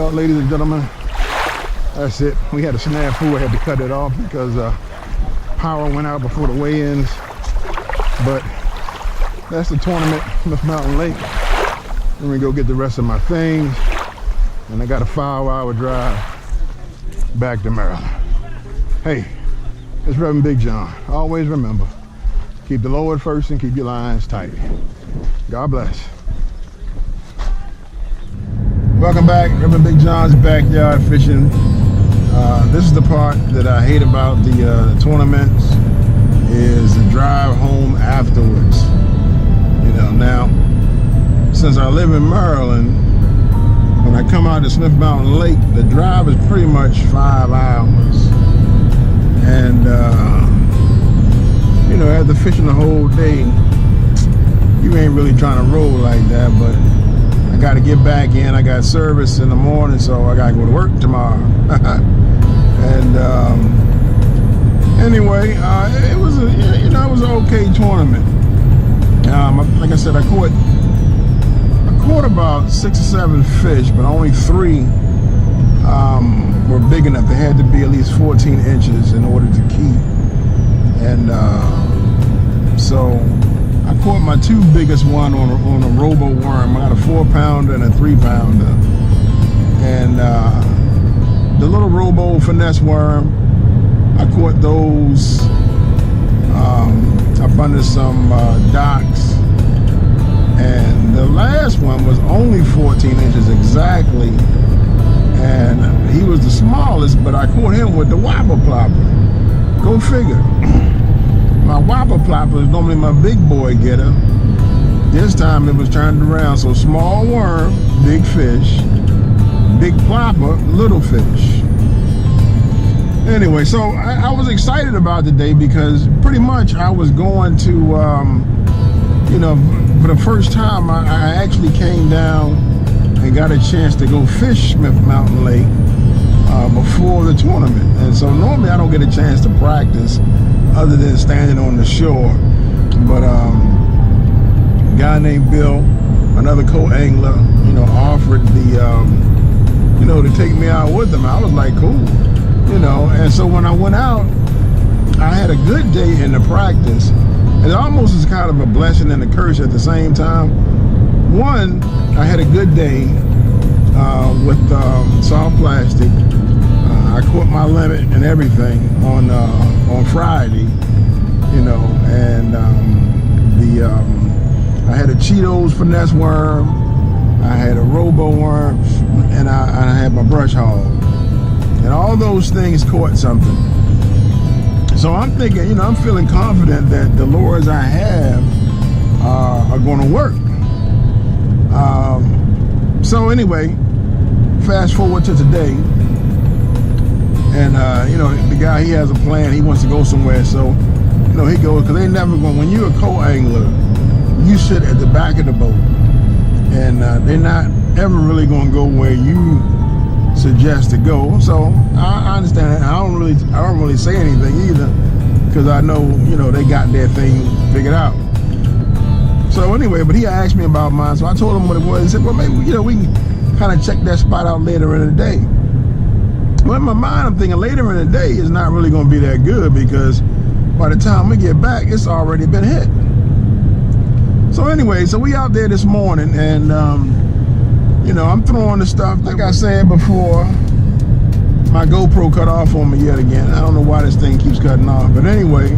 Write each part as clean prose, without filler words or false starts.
Well, ladies and gentlemen, that's it. We had a snafu. I had to cut it off because power went out before the weigh-ins. But that's the tournament, Smith Mountain Lake. Let me go get the rest of my things. And I got a 5-hour drive back to Maryland. Hey, it's Reverend Big John. Always remember, keep the Lord first and keep your lines tight. God bless. Welcome back, Reverend Big John's backyard fishing. This is the part that I hate about the tournaments, is the drive home afterwards. You know, now, since I live in Maryland, when I come out to Smith Mountain Lake, the drive is pretty much 5 hours. And, you know, after fishing the whole day, you ain't really trying to roll like that, but I got to get back in. I got service in the morning, so I got to go to work tomorrow. And anyway, it was a, you know, it was an okay tournament. Like I said, I caught about 6 or 7 fish, but only 3 were big enough. They had to be at least 14 inches in order to keep. And so I caught my 2 biggest one on a robo worm. I got a 4-pounder and a 3-pounder. And the little robo finesse worm, I caught those up under some docks. And the last one was only 14 inches exactly. And he was the smallest, but I caught him with the whopper plopper. Go figure. My whopper plopper is normally my big boy getter. This time it was turned around. So small worm, big fish. Big plopper, little fish. Anyway, so I was excited about the day because pretty much I was going to, you know, for the first time I actually came down and got a chance to go fish Smith Mountain Lake before the tournament. And so normally I don't get a chance to practice other than standing on the shore. But a guy named Bill, another co-angler, you know, offered the, you know, to take me out with him. I was like, cool, you know. And so when I went out, I had a good day in the practice. It almost is kind of a blessing and a curse at the same time. One, I had a good day with soft plastic. I caught my limit and everything on Friday, you know, and I had a Cheetos finesse worm, I had a robo worm, and I had my brush hog, and all those things caught something. So I'm thinking, you know, I'm feeling confident that the lures I have are going to work. So anyway, fast forward to today, and you know, the guy, he has a plan. He wants to go somewhere, so you know, he goes, because they never going. When you're a co-angler, you sit at the back of the boat, and they're not ever really going to go where you suggest to go. So I understand that. I don't really say anything either, because I know, you know, they got their thing figured out. So anyway, but he asked me about mine, so I told him what it was. He said, well, maybe, you know, we can kind of check that spot out later in the day. Well, in my mind, I'm thinking later in the day is not really going to be that good, because by the time we get back, it's already been hit. So anyway, so we out there this morning, and you know, I'm throwing the stuff. Like I said before, my GoPro cut off on me yet again. I don't know why this thing keeps cutting off, but anyway,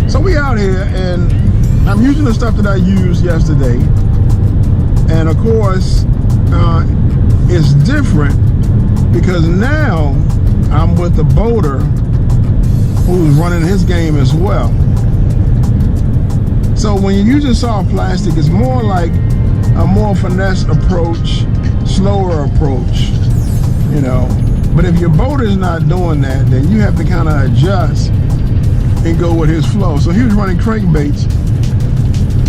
so we out here, and I'm using the stuff that I used yesterday, and of course, it's different because now I'm with the boater who's running his game as well. So when you're using soft plastic, it's more like a more finesse approach, slower approach, you know. But if your boater's not doing that, then you have to kind of adjust and go with his flow. So he was running crankbaits,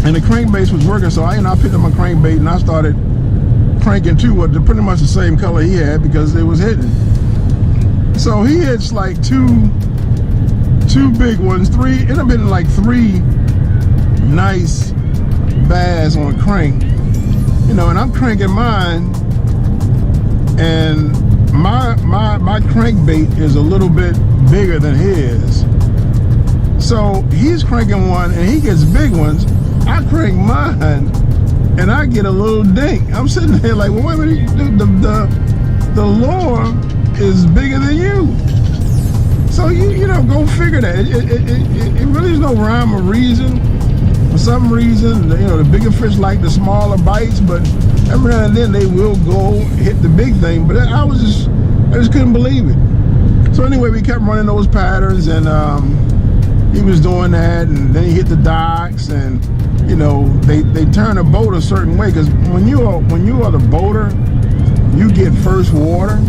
and the crankbaits was working. So I picked up my crankbait and I started cranking too, with pretty much the same color he had, because it was hitting. So he hits like two big ones, 3. It ended up hitting like 3 nice bass on a crank, you know, and I'm cranking mine, and my crankbait is a little bit bigger than his. So he's cranking one and he gets big ones. I crank mine and I get a little dink. I'm sitting there like, well, wait a minute, the lure is bigger than you. So you know, go figure that. It really is no rhyme or reason. For some reason, you know, the bigger fish like the smaller bites, but every now and then they will go hit the big thing. But I just couldn't believe it. So anyway, we kept running those patterns, and he was doing that, and then he hit the docks, and you know, they turn a boat a certain way, because when you are the boater, you get first water,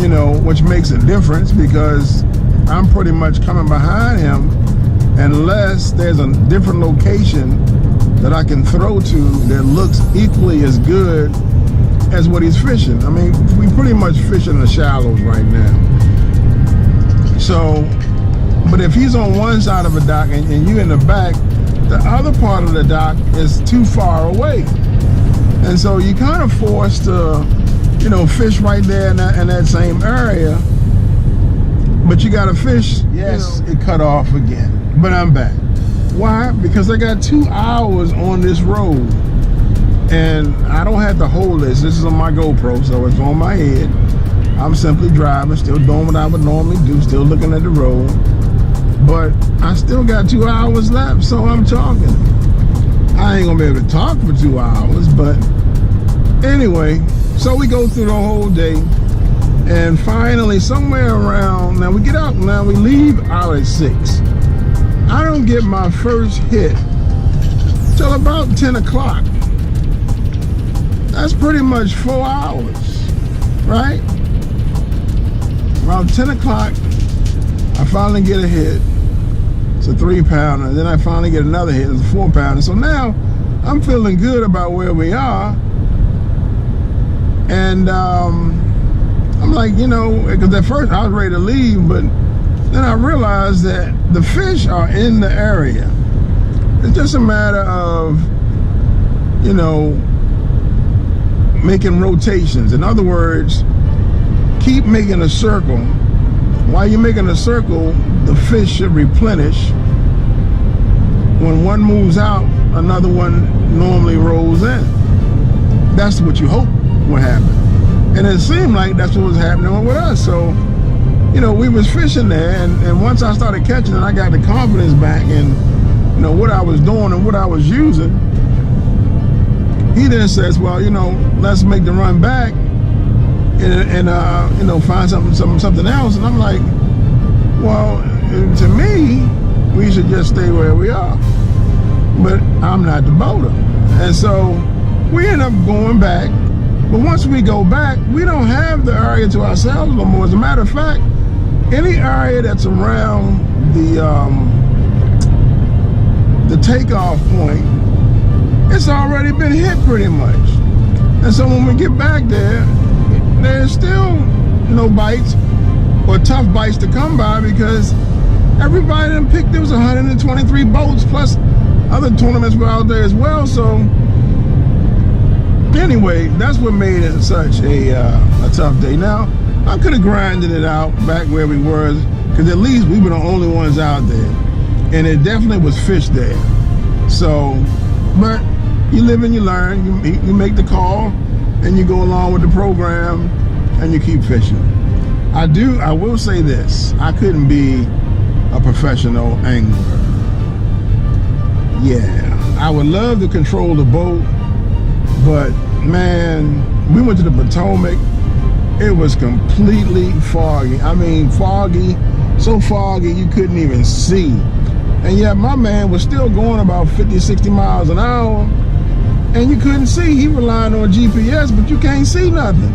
you know, which makes a difference, because I'm pretty much coming behind him unless there's a different location that I can throw to that looks equally as good as what he's fishing. I mean, we pretty much fishing the shallows right now. So, but if he's on one side of a dock and you in the back, the other part of the dock is too far away. And so you kind of forced to, you know, fish right there in that same area. But you got to fish. Yes, it cut off again. But I'm back. Why? Because I got 2 hours on this road. And I don't have to hold this. This is on my GoPro, so it's on my head. I'm simply driving, still doing what I would normally do, still looking at the road. But I still got 2 hours left, so I'm talking. I ain't gonna be able to talk for 2 hours, but anyway, so we go through the whole day. And finally, somewhere around, now we get out, now we leave out at 6. I don't get my first hit till about 10 o'clock. That's pretty much 4 hours, right? Around 10 o'clock, I finally get a hit. It's a 3-pounder. Then I finally get another hit. It's a 4-pounder. So now I'm feeling good about where we are. And I'm like, you know, because at first I was ready to leave, but then I realized that the fish are in the area. It's just a matter of, you know, making rotations. In other words, keep making a circle. While you're making a circle, the fish should replenish. When one moves out, another one normally rolls in. That's what you hope would happen. And it seemed like that's what was happening with us. So, you know, we was fishing there, and once I started catching it, I got the confidence back in, you know, what I was doing and what I was using. He then says, well, you know, let's make the run back and you know, find something else. And I'm like, well, to me, we should just stay where we are. But I'm not the boater. And so we end up going back. But once we go back, we don't have the area to ourselves no more. As a matter of fact, any area that's around the takeoff point, it's already been hit pretty much. And so when we get back there, there's still no bites or tough bites to come by, because everybody done picked, there was 123 boats plus other tournaments were out there as well. So anyway, that's what made it such a tough day. Now, I could have grinded it out back where we were, because at least we were the only ones out there, and it definitely was fish there. So, but you live and you learn. You make the call, and you go along with the program, and you keep fishing. I will say this: I couldn't be a professional angler. Yeah, I would love to control the boat, but man, we went to the Potomac. It was completely foggy. I mean, foggy, so foggy you couldn't even see. And yet my man was still going about 50, 60 miles an hour, and you couldn't see. He relied on GPS, but you can't see nothing.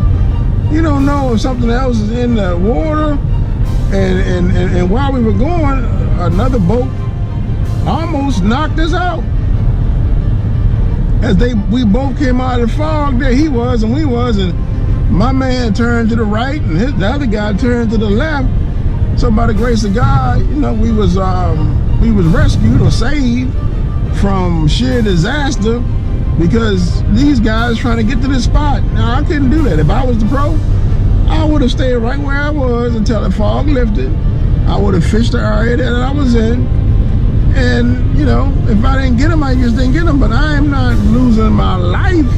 You don't know if something else is in the water. And while we were going, another boat almost knocked us out. As we both came out of the fog, there he was and we was, and my man turned to the right and the other guy turned to the left. So by the grace of God, you know, we was rescued or saved from sheer disaster. because these guys trying to get to this spot. Now, I couldn't do that. If I was the pro, I would have stayed right where I was until the fog lifted. I would have fished the area that I was in. And, you know, if I didn't get them, I just didn't get them. But I am not losing my life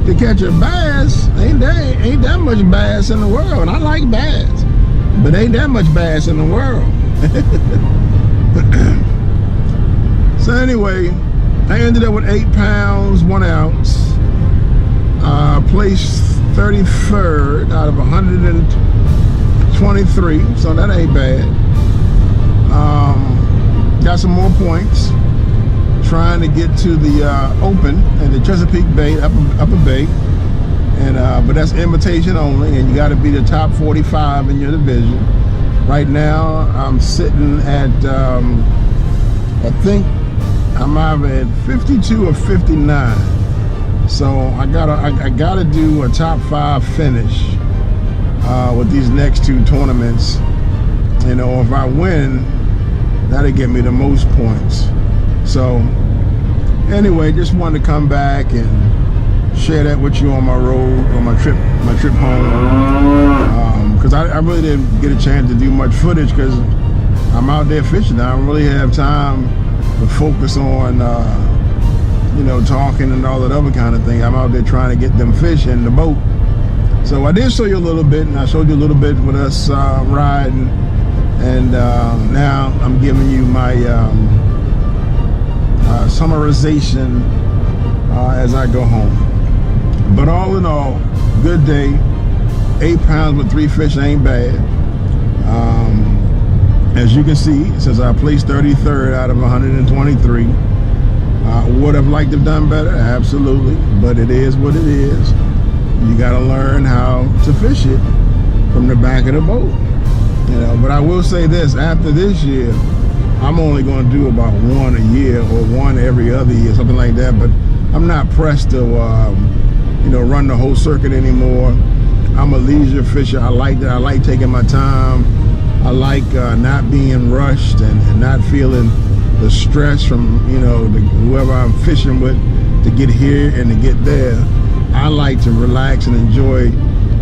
to catch a bass. Ain't that much bass in the world. I like bass, but ain't that much bass in the world. So anyway, I ended up with 8 pounds, 1 ounce. Placed 33rd out of 123, so that ain't bad. Got some more points trying to get to the open at the Chesapeake Bay, Upper Bay, and but that's invitation only, and you got to be the top 45 in your division. Right now, I'm sitting at I think I'm either at 52 or 59. So I gotta do a top 5 finish with these next 2 tournaments. You know, if I win, that'll get me the most points. So anyway, just wanted to come back and share that with you on my road, on my trip home. Because I really didn't get a chance to do much footage because I'm out there fishing. I don't really have time to focus on you know, talking and all that other kind of thing. I'm out there trying to get them fish in the boat. So I did show you a little bit, and I showed you a little bit with us riding. And now I'm giving you my summarization as I go home. But all in all, good day. 8 pounds with 3 fish ain't bad. As you can see, since I placed 33rd out of 123, would have liked to have done better, absolutely, but it is what it is. You got to learn how to fish it from the back of the boat. You know, but I will say this, after this year, I'm only going to do about 1 a year or 1 every other year, something like that. But I'm not pressed to, you know, run the whole circuit anymore. I'm a leisure fisher. I like that. I like taking my time. I like not being rushed and not feeling the stress from, you know, whoever I'm fishing with to get here and to get there. I like to relax and enjoy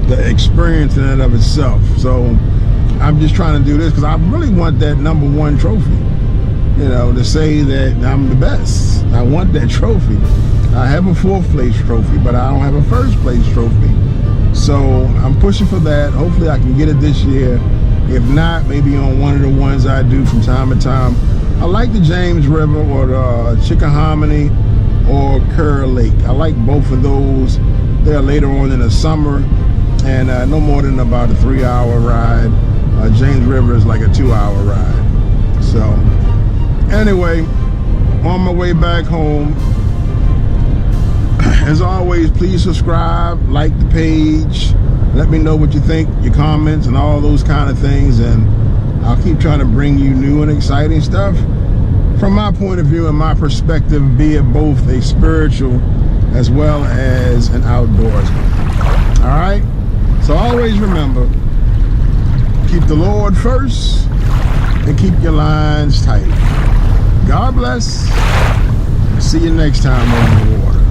the experience in and of itself. So I'm just trying to do this because I really want that #1 trophy, you know, to say that I'm the best. I want that trophy. I have a 4th place trophy, but I don't have a 1st place trophy. So I'm pushing for that. Hopefully I can get it this year. If not, maybe on one of the ones I do from time to time. I like the James River or the Chickahominy or Kerr Lake. I like both of those. They're later on in the summer, and no more than about a 3-hour ride. James River is like a 2-hour ride. So anyway, on my way back home, as always, please subscribe, like the page, let me know what you think, your comments and all those kind of things, and I'll keep trying to bring you new and exciting stuff from my point of view and my perspective, be it both a spiritual as well as an outdoorsman. All right, so always remember, keep the Lord first and keep your lines tight. God bless. See you next time on the water.